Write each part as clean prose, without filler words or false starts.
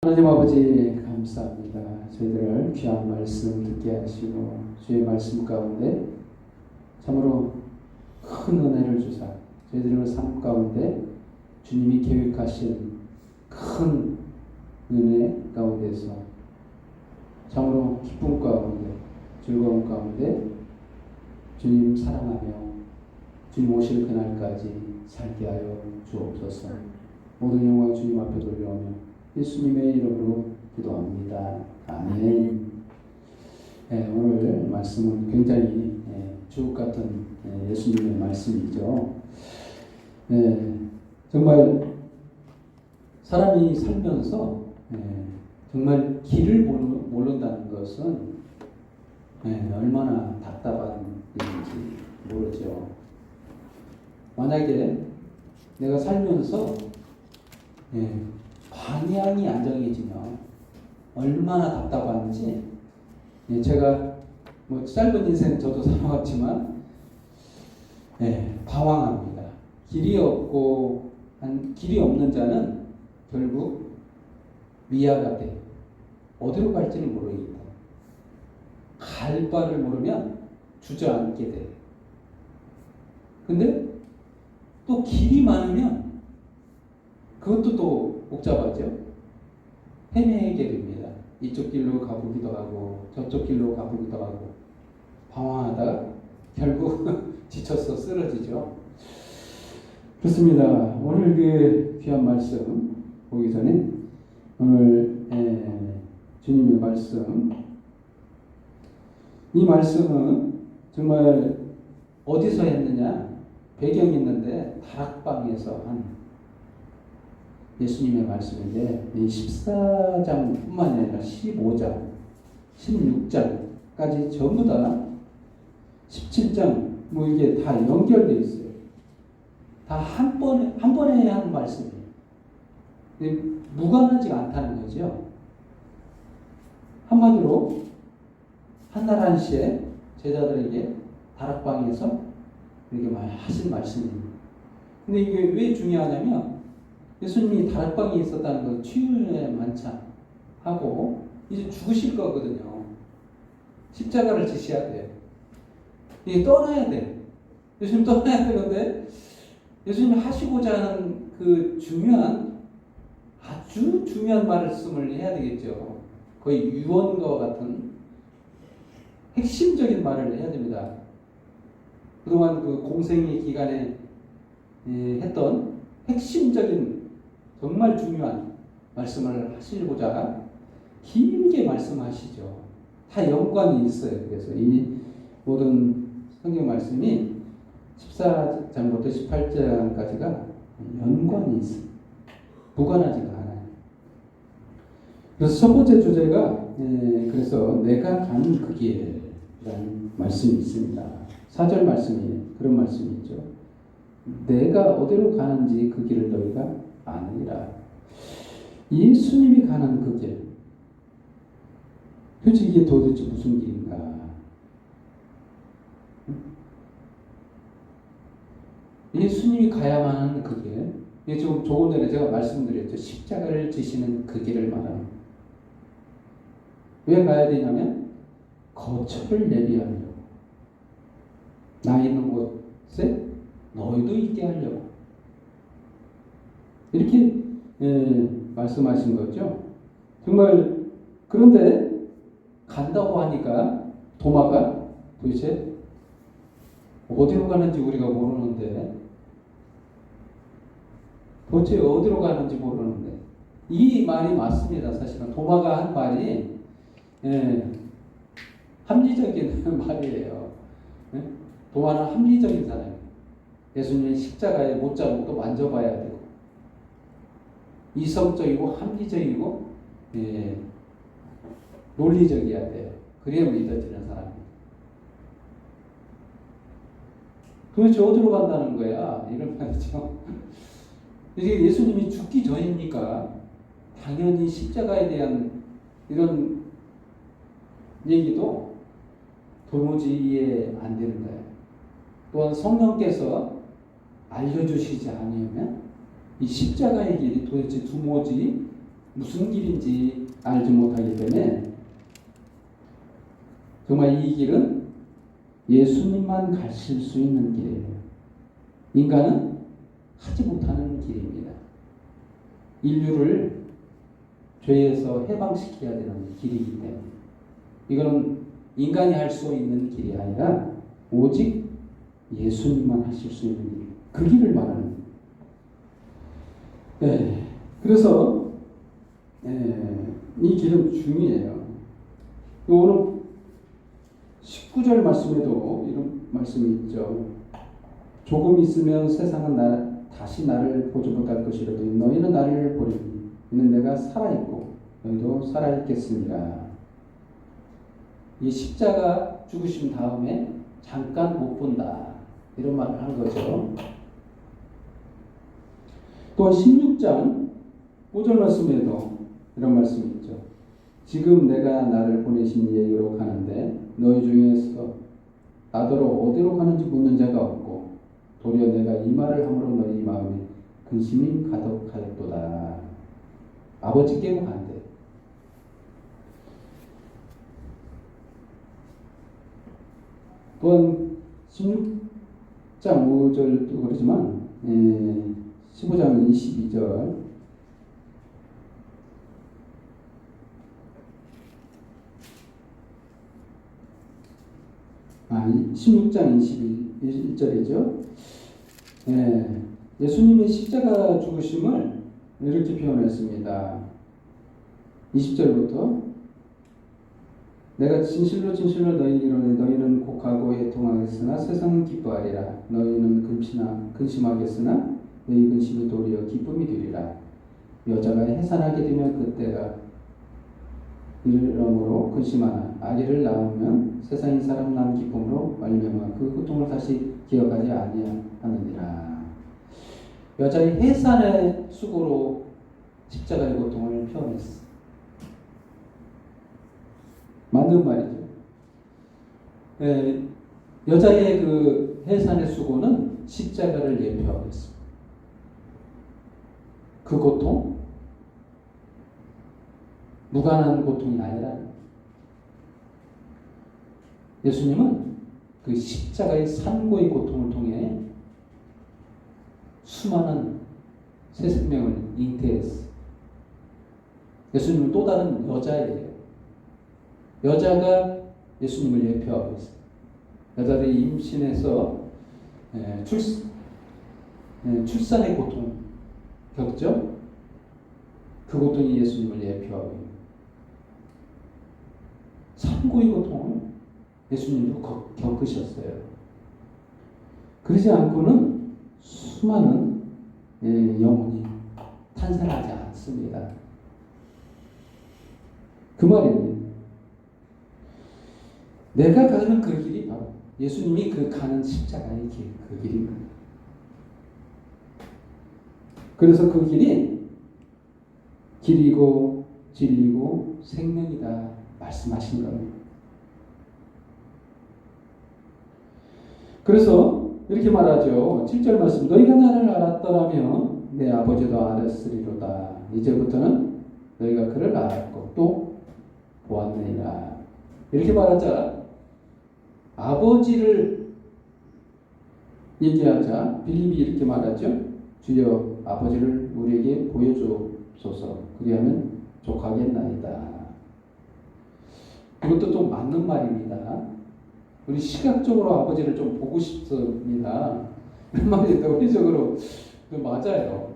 하나님 아버지 감사합니다. 저희들을 귀한 말씀 듣게 하시고 주의 말씀 가운데 참으로 큰 은혜를 주사 저희들의 삶 가운데 주님이 계획하신 큰 은혜 가운데서 참으로 기쁨 가운데 즐거움 가운데 주님 사랑하며 주님 오실 그날까지 살게 하여 주옵소서. 모든 영광 주님 앞에 돌려오며 예수님의 이름으로 기도합니다. 아멘. 오늘 말씀은 굉장히 주옥 같은 예수님의 말씀이죠. 정말 사람이 살면서 정말 길을 모른다는 것은 얼마나 답답한 일인지 모르죠. 만약에 내가 살면서 방향이 안 정해지면 얼마나 답답한지 제가 짧은 인생 저도 살아왔지만 방황합니다. 길이 없는 자는 결국 미아가 돼 어디로 갈지를 모르겠다. 갈 바를 모르면 주저앉게 돼. 근데 또 길이 많으면 그것도 또 복잡하죠. 헤매게 됩니다. 이쪽 길로 가보기도 하고 저쪽 길로 가보기도 하고 방황하다가 결국 지쳐서 쓰러지죠. 그렇습니다. 오늘 그 귀한 말씀 보기 전에 오늘 주님의 말씀, 이 말씀은 정말 어디서 했느냐, 배경이 있는데 다락방에서 한 예수님의 말씀인데 이 14장뿐만 아니라 15장, 16장까지 전부 다 17장 이게 다 연결되어 있어요. 다 한 번에 한 말씀이에요. 무관하지가 않다는 거죠. 한마디로 한날 한시에 제자들에게 다락방에서 이렇게 하신 말씀입니다. 근데 이게 왜 중요하냐면 예수님이 다락방에 있었다는 건 치유의 만찬하고 이제 죽으실 거거든요. 십자가를 지셔야 돼. 이게 떠나야 돼. 예수님 떠나야 되는데 예수님이 하시고자 하는 그 아주 중요한 말씀을 해야 되겠죠. 거의 유언과 같은 핵심적인 말을 해야 됩니다. 그동안 그 공생의 기간에 했던 핵심적인 정말 중요한 말씀을 하시고자 길게 말씀하시죠. 다 연관이 있어요. 그래서 이 모든 성경 말씀이 14장부터 18장까지가 연관이 있어요. 무관하지가 않아요. 그래서 첫 번째 주제가 그래서 내가 가는 그 길이라는 말씀이 있습니다. 4절 말씀이 그런 말씀이 있죠. 내가 어디로 가는지 그 길을 너희가 아니라. 예수님이 가는 그 길, 도대체 이게 무슨 길인가? 예수님이 가야만 하는 그 길, 이게 조금 전에 제가 말씀드렸죠. 십자가를 지시는 그 길을 말합니다. 왜 가야 되냐면 거처를 예비하려고, 나 있는 곳에 너희도 있게 하려고 이렇게 말씀하신 거죠. 정말 그런데 간다고 하니까 도마가 도대체 어디로 가는지 우리가 모르는데 이 말이 맞습니다. 사실은 도마가 한 말이 합리적인 말이에요. 도마는 합리적인 사람이에요. 예수님의 십자가에 못자국도 만져봐야 되고 이성적이고 합리적이고 논리적이어야 돼요. 그래야 믿어지는 사람이에요. 도대체 어디로 간다는 거야? 이런 말이죠. 이게 예수님이 죽기 전이니까 당연히 십자가에 대한 이런 얘기도 도무지 이해 안 되는 거예요. 또한 성령께서 알려주시지 않으면 이 십자가의 길이 도대체 도무지 무슨 길인지 알지 못하기 때문에 정말 이 길은 예수님만 가실 수 있는 길이에요. 인간은 하지 못하는 길입니다. 인류를 죄에서 해방시켜야 되는 길이기 때문에 이거는 인간이 할 수 있는 길이 아니라 오직 예수님만 하실 수 있는 길, 그 길을 말하는 거예요. 네. 그래서 이 길은 중요해요. 오늘 19절 말씀에도 이런 말씀이 있죠. 조금 있으면 세상은 다시 나를 보지 못할 것이라도 너희는 나를 보리니 이는 내가 살아있고 너희도 살아있겠습니다. 이 십자가 죽으신 다음에 잠깐 못 본다 이런 말을 한 거죠. 또 16장 5절 말씀에도 이런 말씀이 있죠. 지금 내가 나를 보내신 이에게로 가는데 너희 중에서 나더러 어디로 가는지 묻는 자가 없고 도리어 내가 이 말을 함으로 너희 마음에 근심이 가득하였도다. 아버지께로 간대. 또한 16장 5절도 그러지만 15장 22절 16장 21절이죠. 예수님의 십자가 죽으심을 이렇게 표현했습니다. 20절부터 내가 진실로 너희에게 이르노니 너희는 곡하고 애통하겠으나 세상은 기뻐하리라. 너희는 근심하겠으나 너희 근심이 도리어 기쁨이 되리라. 여자가 해산하게 되면 그때가 이러므로 근심하나 아기를 낳으면 세상의 사람 난 기쁨으로 말미암아 그 고통을 다시 기억하지 아니하느니라. 여자의 해산의 수고로 십자가의 고통을 표현했어. 맞는 말이죠. 여자의 그 해산의 수고는 십자가를 예표하고 있습니다. 그 고통, 무관한 고통이 아니라 예수님은 그 십자가의 산고의 고통을 통해 수많은 새 생명을 잉태했어. 예수님은 또 다른 여자예요. 여자가 예수님을 예표하고 있어요. 여자들이 임신해서 출산의 고통 겪죠? 그 고통이 예수님을 예표하고 있는 산고의 고통을 예수님도 겪으셨어요. 그러지 않고는 수많은 영혼이 탄생하지 않습니다. 그 말입니다. 내가 가는 그 길이 바로 예수님이 그 가는 십자가의 길, 그 길입니다. 그래서 그 길이 길이고 진리고 생명이다 말씀하신 겁니다. 그래서 이렇게 말하죠. 7절 말씀 너희가 나를 알았더라면 내 아버지도 알았으리로다. 이제부터는 너희가 그를 알았고 또 보았느니라. 이렇게 말하자 아버지를 얘기하자 빌립이 이렇게 말하죠. 주여 아버지를 우리에게 보여주소서. 그리하면 족하겠나이다. 이것도 또 맞는 말입니다. 우리 시각적으로 아버지를 좀 보고 싶습니다. 이런 말이 논리적으로 맞아요.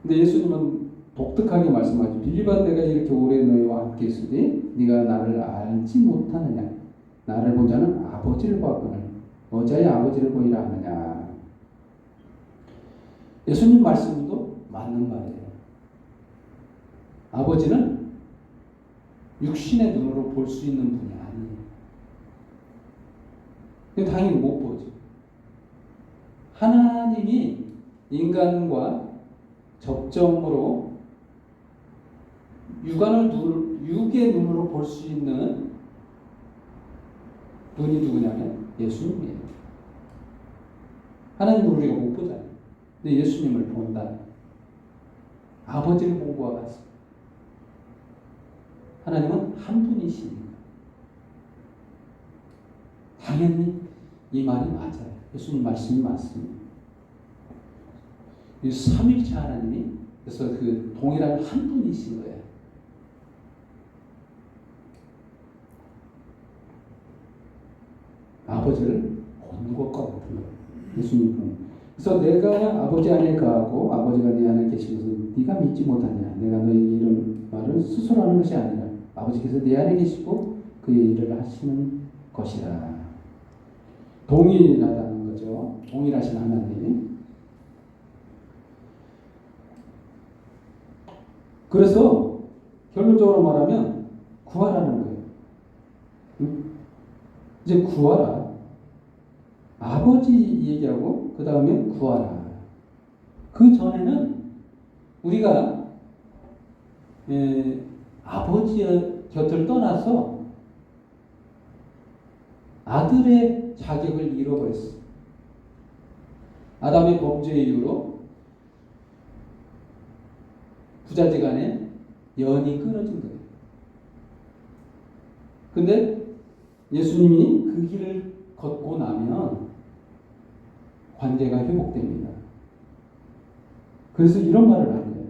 근데 예수님은 독특하게 말씀하죠. 빌립아 내가 이렇게 오래 너희와 함께 있으니 네가 나를 알지 못하느냐. 나를 본 자는 아버지를 보았거늘 어자의 아버지를 보이라 하느냐. 예수님 말씀도 맞는 말이에요. 아버지는 육신의 눈으로 볼 수 있는 분이 아니에요. 당연히 못 보죠. 하나님이 인간과 접점으로 육의 눈으로 볼 수 있는 분이 누구냐면 예수님이에요. 하나님을 우리가 못 보잖아요. 근데 예수님을 본다. 아버지를 본 것과 같습니다. 하나님은 한 분이십니다. 당연히 이 말이 맞아요. 예수님 말씀이 맞습니다. 이 삼위일체 하나님이 그래서 그 동일한 한 분이신 거예요. 아버지를 본 것과 같은 거예요. 예수님 본. 그래서 내가 아버지 안에 거하고 아버지가 내 안에 계신 것을 네가 믿지 못하냐. 내가 너에게 이런 말을 스스로 하는 것이 아니라 아버지께서 내 안에 계시고 그의 일을 하시는 것이라. 동일하다는 거죠. 동일하신 하나님. 그래서 결론적으로 말하면 구하라는 거예요. 응? 이제 구하라. 아버지 얘기하고 그 다음에 구하라. 그 전에는 우리가 아버지의 곁을 떠나서 아들의 자격을 잃어버렸어. 아담의 범죄 이후로 부자지간에 연이 끊어진 거예요. 근데 예수님이 그 길을 걷고 나면 관계가 회복됩니다. 그래서 이런 말을 하는 거예요.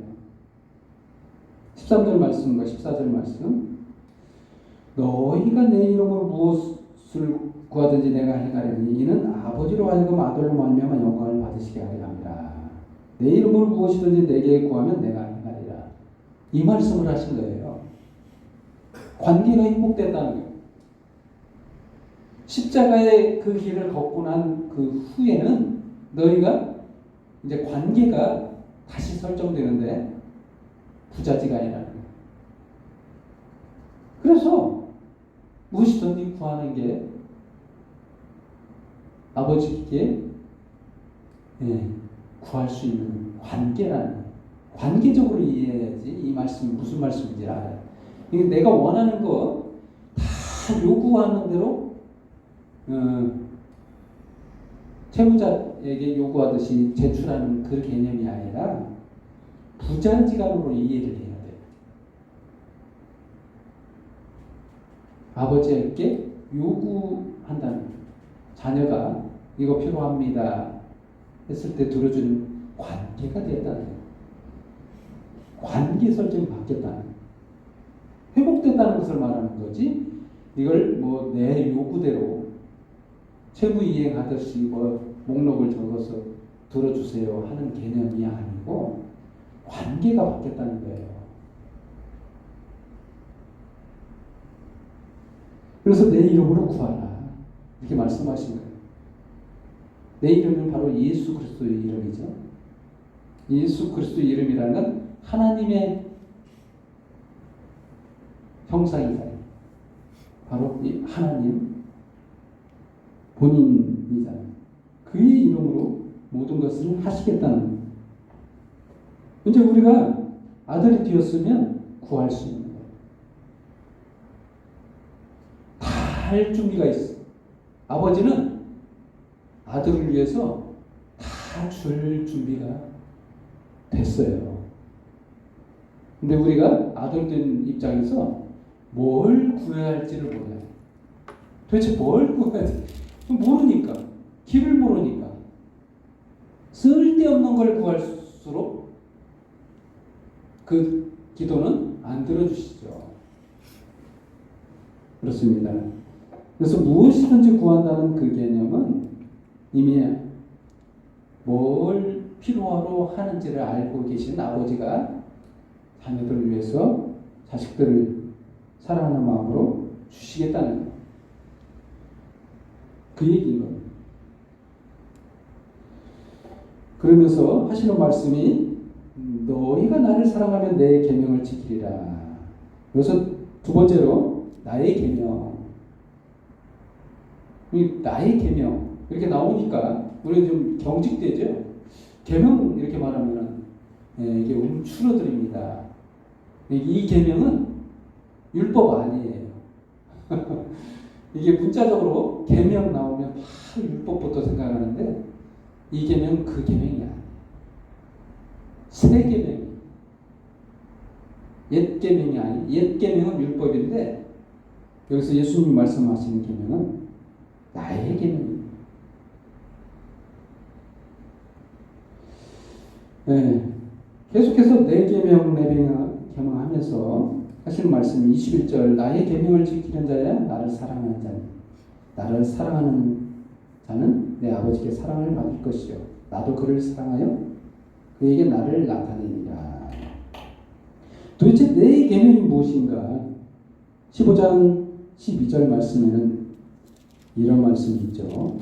13절 말씀과 14절 말씀. 너희가 내 이름으로 무엇을 구하든지 내가 행하리니 이는 아버지로 하여금 아들로 말미암아 영광을 받으시게 하려 함이라. 내 이름으로 무엇이든지 내게 구하면 내가 행하리라. 이 말씀을 하신 거예요. 관계가 회복된다는 거예요. 십자가의 그 길을 걷고 난 그 후에는 너희가 이제 관계가 다시 설정되는데 부자지간이라는 거예요. 그래서 무엇이든지 구하는 게 아버지께 구할 수 있는 관계라는 거예요. 관계적으로 이해해야지 이 말씀이 무슨 말씀인지 알아요. 내가 원하는 거 다 요구하는 대로 채무자에게 요구하듯이 제출하는 그 개념이 아니라 부자지간으로 이해를 해야 돼요. 아버지에게 요구한다는 거예요. 자녀가 이거 필요합니다 했을 때 들어주는 관계가 됐다는 거예요. 관계 설정이 바뀌었다는 거예요. 회복됐다는 것을 말하는 거지. 이걸 뭐 내 요구대로 채무 이행하듯이 뭐 목록을 적어서 들어주세요 하는 개념이 아니고 관계가 바뀌었다는 거예요. 그래서 내 이름으로 구하라 이렇게 말씀하신 거예요. 내 이름은 바로 예수 그리스도의 이름이죠. 예수 그리스도의 이름이라는 건 하나님의 형상이잖아요. 바로 이 하나님 본인이잖아요. 그의 이름으로 모든 것을 하시겠다는 거예요. 이제 우리가 아들이 되었으면 구할 수 있는 거예요. 다 할 준비가 있어. 아버지는 아들을 위해서 다 줄 준비가 됐어요. 근데 우리가 아들 된 입장에서 뭘 구해야 할지를 몰라요. 도대체 뭘 구해야 돼? 모르니까. 길을 모르니까. 쓸데없는 걸 구할수록 그 기도는 안 들어주시죠. 그렇습니다. 그래서 무엇이든지 구한다는 그 개념은 이미 뭘 필요로 하는지를 알고 계신 아버지가 자녀들을 위해서 자식들을 사랑하는 마음으로 주시겠다는 거예요. 그 얘기인 겁니다. 그러면서 하시는 말씀이 너희가 나를 사랑하면 내 계명을 지키리라. 여기서 두 번째로 나의 계명. 나의 계명 이렇게 나오니까 우리 좀 경직되죠. 계명 이렇게 말하면 이게 움츠러들입니다. 이 계명은 율법 아니에요. 이게 문자적으로 계명 나오면 바로 율법부터 생각하는데 이 계명 그 계명이 아니에요. 새 계명. 계명이 아니, 옛 계명은 율법인데 여기서 예수님이 말씀하시는 계명은 나의 계명입니다. 네. 계속해서 내 계명 계명하면서 하시는 말씀이 21절 나의 계명을 지키는 자야 나를 사랑하는 자니 나를 사랑하는 자는 내 아버지께 사랑을 받을 것이요 나도 그를 사랑하여 그에게 나를 나타내리라. 도대체 내 계명이 무엇인가? 15장 12절 말씀에는 이런 말씀이 있죠.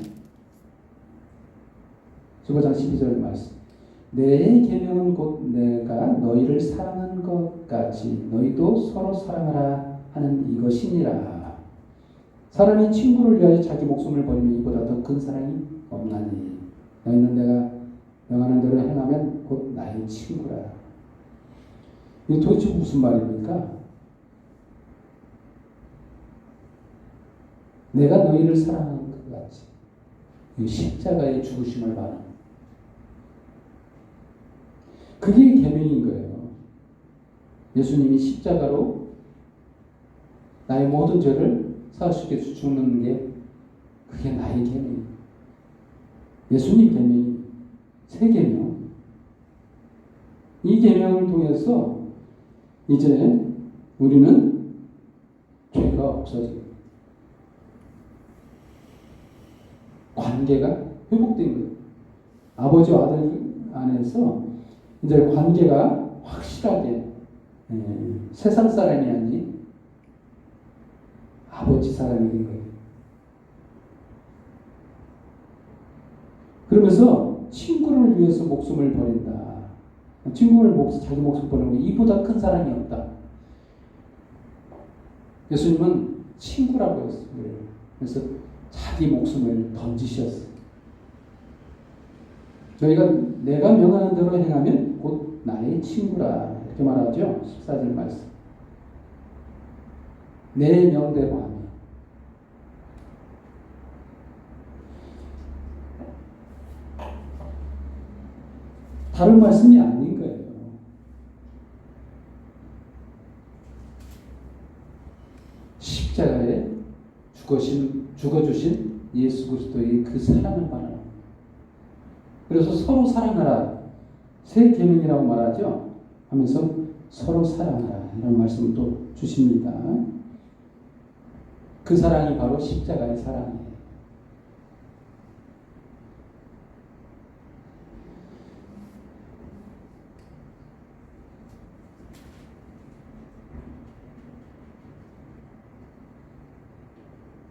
15장 12절 말씀 내 계명은 곧 내가 너희를 사랑한 것 같이 너희도 서로 사랑하라 하는 이것이니라. 사람이 친구를 위하여 자기 목숨을 버리면 이보다 더 큰 사랑이 없나니 너희는 내가 명하는 대로 행하면 곧 나의 친구라. 이게 도대체 무슨 말입니까? 내가 너희를 사랑한 것 같이 이 십자가의 죽으심을 말하는 그게 계명인 거예요. 예수님이 십자가로 나의 모든 죄를 사하시게 해서 죽는 게 그게 나의 계명이에요. 예수님 계명이 새 계명. 이 계명을 통해서 이제 우리는 죄가 없어지고 관계가 회복된 거예요. 아버지와 아들 안에서 이제 관계가 확실하게 세상 사람이 아닌 아버지 사람이 된 거예요. 그러면서 친구를 위해서 목숨을 버린다. 친구를 자기 목숨 버리는 거 이보다 큰 사랑이 없다. 예수님은 친구라고 했어요. 그래서 자기 목숨을 던지셨어요. 저희가 내가 명하는 대로 행하면 곧 나의 친구라 이렇게 말하죠. 14절 말씀. 내 명대로 하면 다른 말씀이 아닌 거예요. 십자가에 죽어주신 예수 그리스도의 그 사랑을 말하는 그래서 서로 사랑하라. 새 계명이라고 말하죠. 하면서 서로 사랑하라. 이런 말씀을 또 주십니다. 그 사랑이 바로 십자가의 사랑이에요.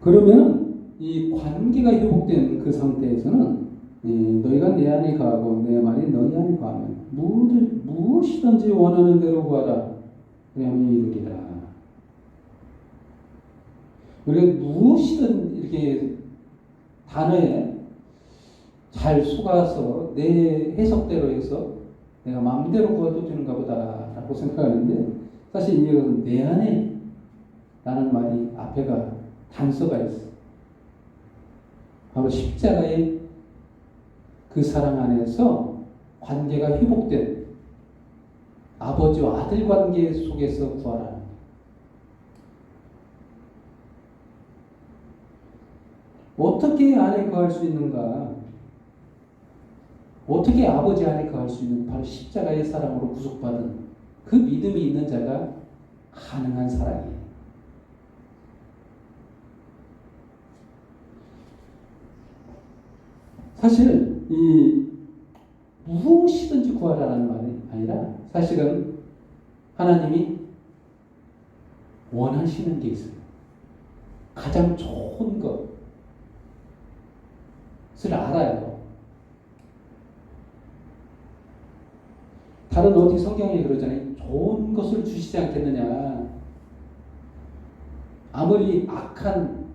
그러면 이 관계가 회복된 그 상태에서는 너희가 내 안에 거하고 내 말이 너희 안에 거하면 무엇이든지 원하는 대로 구하라. 그러면 이루리라. 우리가 무엇이든 이렇게 단어에 잘 속아서 내 해석대로 해서 내가 마음대로 구해도 되는가 보다라고 생각하는데 사실 이것은 내 안에 라는 말이 앞에가 단서가 있어. 바로 십자가의 그 사랑 안에서 관계가 회복된 아버지와 아들 관계 속에서 구하라는 거예요. 어떻게 안에 거할 수 있는가? 어떻게 아버지 안에 거할 수 있는 바로 십자가의 사랑으로 구속받은 그 믿음이 있는 자가 가능한 사랑이에요. 사실 이 무엇이든지 구하라는 말이 아니라 사실은 하나님이 원하시는 게 있어요. 가장 좋은 것을 알아요. 다른 어디 성경에 그러잖아요. 좋은 것을 주시지 않겠느냐. 아무리 악한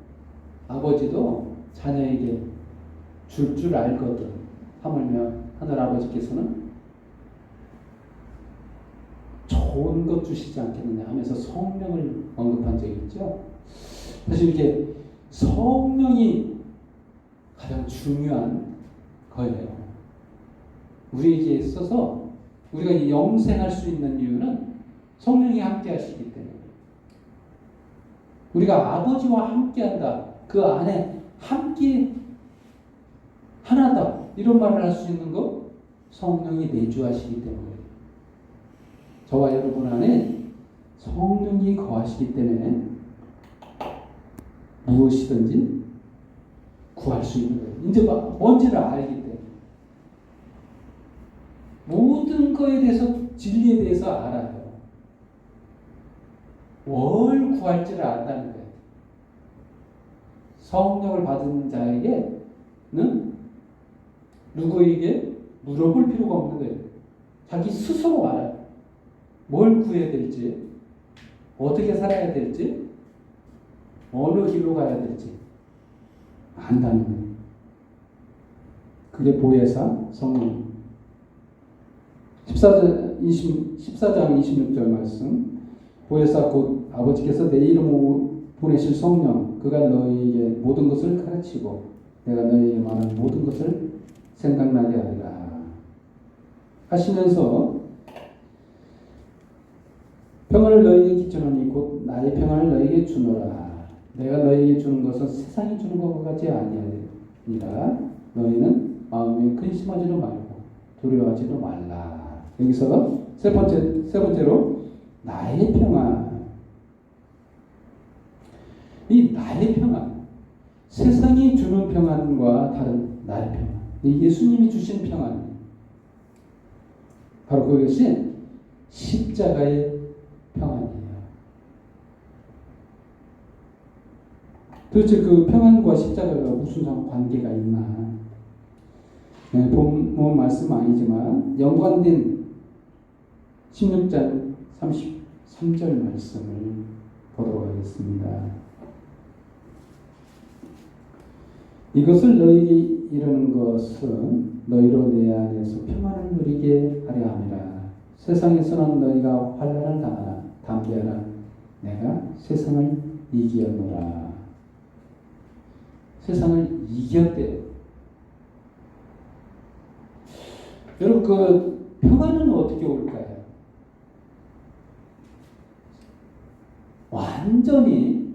아버지도 자녀에게 줄 알거든. 하물며 하늘아버지께서는 좋은 것 주시지 않겠느냐 하면서 성령을 언급한 적이 있죠. 사실 이렇게 성령이 가장 중요한 거예요. 우리에게 있어서 우리가 영생할 수 있는 이유는 성령이 함께 하시기 때문에. 우리가 아버지와 함께 한다. 그 안에 함께 하나다. 이런 말을 할 수 있는 거 성령이 내주하시기 때문에. 저와 여러분 안에 성령이 거하시기 때문에 무엇이든지 구할 수 있는 거예요. 이제 뭔지를 알기 때문에. 모든 거에 대해서, 진리에 대해서 알아요. 뭘 구할지를 안다는 거예요. 성령을 받은 자에게는 누구에게 물어볼 필요가 없는 거예요. 자기 스스로 알아요. 뭘 구해야 될지, 어떻게 살아야 될지, 어느 길로 가야 될지 안다는 거예요. 그게 보혜사 성령. 14장 26절 말씀. 보혜사 곧 아버지께서 내 이름으로 보내실 성령, 그가 너희에게 모든 것을 가르치고 내가 너희에게 말한 모든 것을 생각나게 하리라 하시면서, 평안을 너희에게 끼치노니 곧 나의 평안을 너희에게 주노라. 내가 너희에게 주는 것은 세상이 주는 것과 같지 아니하니라. 너희는 마음에 근심하지도 말고 두려워하지도 말라. 여기서 세 번째로 나의 평안. 이 나의 평안, 세상이 주는 평안과 다른 나의 평안, 이 예수님이 주신 평안, 바로 그것이 십자가의 평안이에요. 도대체 그 평안과 십자가가 무슨 관계가 있나? 네, 본 말씀 아니지만 연관된 16장 33절 말씀을 보도록 하겠습니다. 이것을 너희에게 이르는 것은 너희로 내 안에서 평안을 누리게 하려 함이라. 세상에서는 너희가 환난을 당하나 담대하라. 내가 세상을 이기었노라. 세상을 이겼대요. 여러분, 그 평안은 어떻게 올까요? 완전히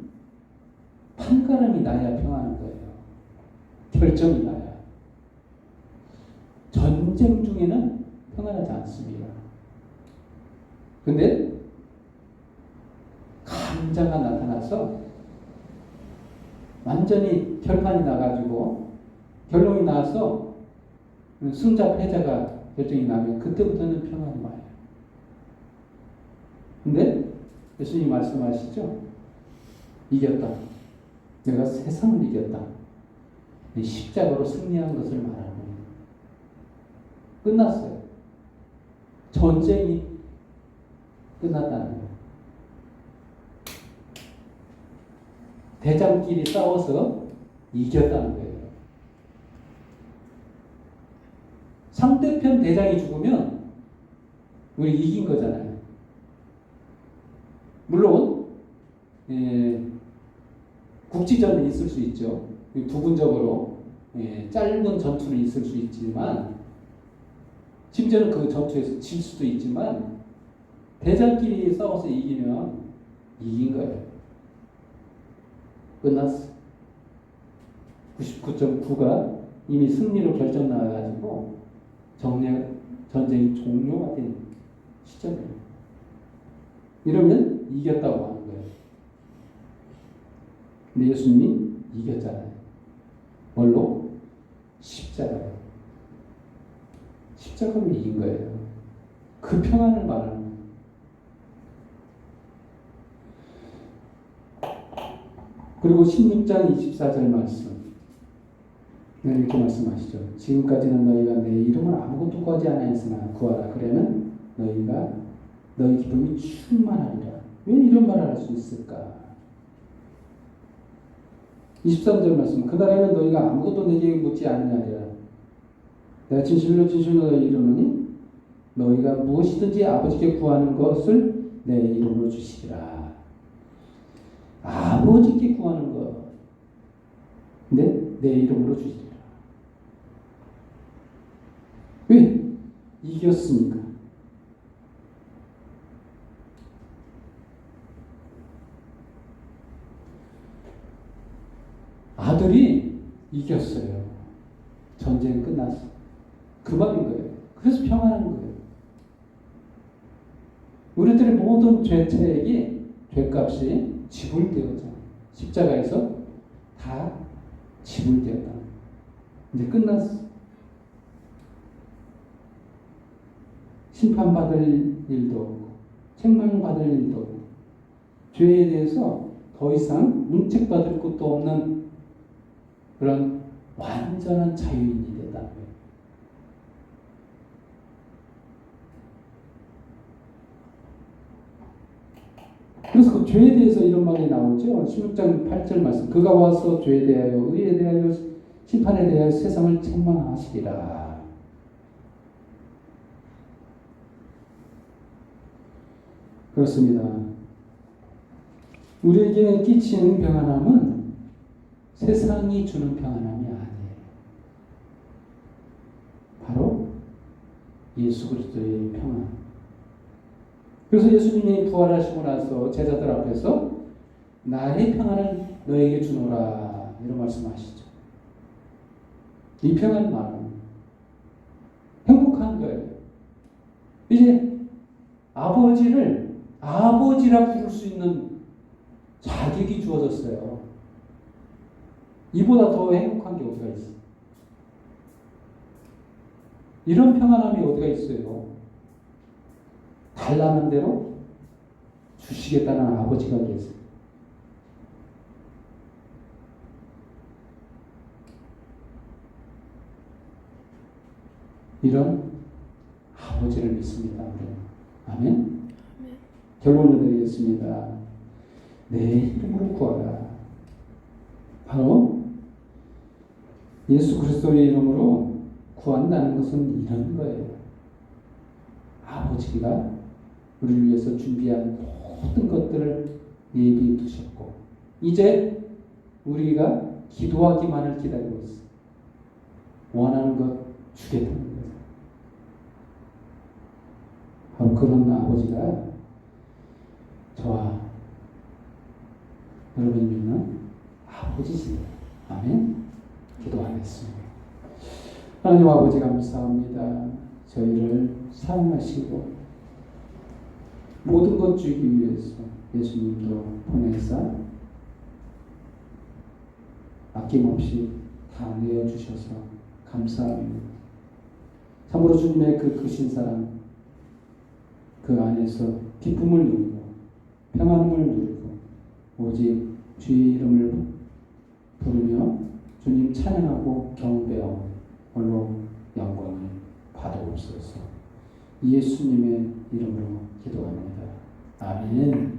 판가름이 나야 평안한 거예요. 결정이 나야. 전쟁 중에는 평안하지 않습니다. 근데 감자가 나타나서 완전히 결판이 나가지고 결론이 나서 승자 패자가 결정이 나면 그때부터는 평안이 와요. 근데 예수님이 말씀하시죠? 이겼다. 내가 세상을 이겼다. 십자가로 승리한 것을 말하는 거예요. 끝났어요. 전쟁이 끝났다는 거예요. 대장끼리 싸워서 이겼다는 거예요. 상대편 대장이 죽으면 우리 이긴 거잖아요. 물론 국지전은 있을 수 있죠. 부분적으로 짧은 전투는 있을 수 있지만, 심지어는 그 전투에서 질 수도 있지만, 대장끼리 싸워서 이기면 이긴 거예요. 끝났어. 99.9가 이미 승리로 결정 나와가지고 전쟁이 종료가 된 시점이에요. 이러면 이겼다고 하는 거예요. 근데 예수님이 이겼잖아요. 뭘로? 십자가요. 십자가로 이긴 거예요. 그 평안을 말하는 거예요. 그리고 16장 24절 말씀. 이렇게 말씀하시죠. 지금까지는 너희가 내 이름을 아무것도 구하지 않았으나 구하라. 그러면 너희 기쁨이 충만하리라. 왜 이런 말을 할 수 있을까? 23절 말씀. 그날에는 너희가 아무것도 내게 묻지 않으리라. 내가 진실로 너희 이르노니 너희가 무엇이든지 아버지께 구하는 것을 내 이름으로 주시리라. 아버지께 구하는 것, 근데 내 이름으로 주시리라. 왜? 이겼으니까. 아들이 이겼어요. 전쟁 끝났어. 그 말인 거예요. 그래서 평안한 거예요. 우리들의 모든 죄책이, 죄값이 지불되었잖아요. 십자가에서 다 지불되었다. 이제 끝났어. 심판받을 일도 없고, 책망받을 일도 없고, 죄에 대해서 더 이상 문책받을 것도 없는 그런 완전한 자유인이 됐다. 그래서 그 죄에 대해서 이런 말이 나오죠. 16장 8절 말씀. 그가 와서 죄에 대하여, 의에 대하여, 심판에 대하여 세상을 책망하시리라. 그렇습니다. 우리에게 끼치는 평안함은 세상이 주는 평안함이 아니에요. 바로 예수 그리스도의 평안. 그래서 예수님이 부활하시고 나서 제자들 앞에서 나의 평안을 너에게 주노라 이런 말씀하시죠. 이 평안만은 행복한 거예요. 이제 아버지를 아버지라 부를 수 있는 자격이 주어졌어요. 이보다 더 행복한 게 어디가 있어요? 이런 평안함이 어디가 있어요? 달라는 대로 주시겠다는 아버지가 계세요. 이런 아버지를 믿습니다. 아멘. 결론을 드리겠습니다. 내 이름으로 구하라. 바로 예수 그리스도의 이름으로 구한다는 것은 이런 거예요. 아버지가 우리를 위해서 준비한 모든 것들을 예비해 두셨고 이제 우리가 기도하기만을 기다리고 있어. 원하는 것 주겠다는 거예요. 바로 그런 아버지가 저와 여러분이 믿는 아버지시네요. 아멘. 기도하겠습니다. 하나님 아버지 감사합니다. 저희를 사랑하시고 모든 것 주기 위해서 예수님도 보내사 아낌없이 다 내어주셔서 감사합니다. 참으로 주님의 그 크신 사랑 그 안에서 기쁨을 누리고 평안함을 누리고 오직 주의 이름을 부르며 주님 찬양하고 경배하고 홀로 영광을 받아옵소서. 예수님의 이름으로 기도합니다. 아멘.